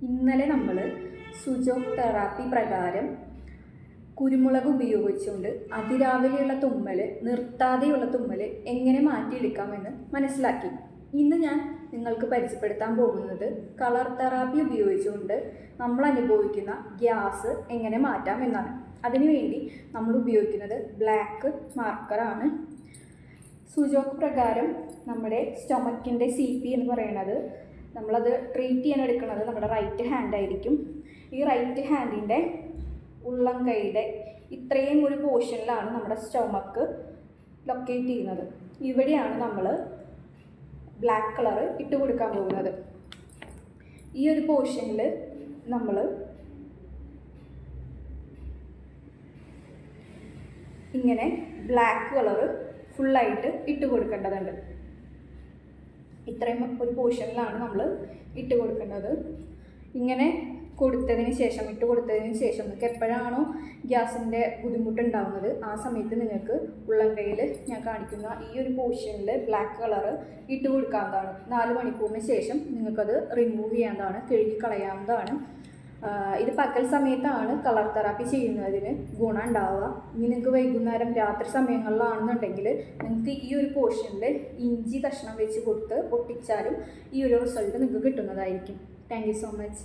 ഇന്നലെ നമ്മൾ Su Jok therapy പ്രകാരം കുരുമുളക് ഉപയോഗിച്ചുകൊണ്ട് അതിരാവിലെയുള്ള തുമ്മൽ, നിർത്താതെയുള്ള തുമ്മൽ എങ്ങനെ മാറ്റിയെടുക്കാമെന്ന് മനസ്സിലാക്കി. ഇന്ന് ഞാൻ നിങ്ങൾക്ക് പരിചയപ്പെടുത്താൻ പോകുന്നത് കളർ തെറാപ്പി ഉപയോഗിച്ചുകൊണ്ട് നമ്മൾ അനുഭവിക്കുന്ന ഗ്യാസ് എങ്ങനെ മാറ്റാം എന്നാണ്. അതിനുവേണ്ടി നമ്മൾ ഉപയോഗിക്കുന്നത് ബ്ലാക്ക് മാർക്കറാണ്. സുജോക് പ്രകാരം നമ്മുടെ സ്റ്റൊമക്കിൻ്റെ CP എന്ന് പറയുന്നത് നമ്മളത് ട്രീറ്റ് ചെയ്യാൻ എടുക്കുന്നത് നമ്മുടെ റൈറ്റ് ഹാൻഡ് ആയിരിക്കും. ഈ റൈറ്റ് ഹാൻഡിൻ്റെ ഉള്ളം കൈയുടെ ഇത്രയും ഒരു പോർഷനിലാണ് നമ്മുടെ സ്റ്റൊമക്ക് ലൊക്കേറ്റ് ചെയ്യുന്നത്. ഇവിടെയാണ് നമ്മൾ ബ്ലാക്ക് കളർ ഇട്ട് കൊടുക്കാൻ പോകുന്നത്. ഈ ഒരു പോർഷനിൽ നമ്മൾ ഇങ്ങനെ ബ്ലാക്ക് കളർ ഫുള്ളായിട്ട് ഇട്ട് കൊടുക്കേണ്ടതുണ്ട്. ഇത്രയും ഒരു പോർഷനിലാണ് നമ്മൾ ഇട്ട് കൊടുക്കേണ്ടത്. ഇങ്ങനെ ഇട്ട് കൊടുത്തതിന് ശേഷം നിങ്ങൾക്ക് എപ്പോഴാണോ ഗ്യാസിൻ്റെ ബുദ്ധിമുട്ടുണ്ടാകുന്നത് ആ സമയത്ത് നിങ്ങൾക്ക് ഉള്ളം കൈയിൽ ഞാൻ കാണിക്കുന്ന ഈ ഒരു പോർഷനിൽ ബ്ലാക്ക് കളറ് ഇട്ട് കൊടുക്കാവുന്നതാണ്. 4 മണിക്കൂറിന് ശേഷം നിങ്ങൾക്കത് റിമൂവ് ചെയ്യാവുന്നതാണ്, കഴുകി കളയാവുന്നതാണ്. ഇത് പകൽ സമയത്താണ് കളർ തെറാപ്പി ചെയ്യുന്നതിന് ഗുണം ഉണ്ടാവുക. ഇനി നിങ്ങൾക്ക് വൈകുന്നേരം രാത്രി സമയങ്ങളിലാണെന്നുണ്ടെങ്കിൽ നിങ്ങൾക്ക് ഈ ഒരു പോർഷനിൽ ഇഞ്ചി കഷ്ണം വെച്ച് കൊടുത്ത് ഒട്ടിച്ചാലും ഈ ഒരു റിസൾട്ട് നിങ്ങൾക്ക് കിട്ടുന്നതായിരിക്കും. Thank you so much.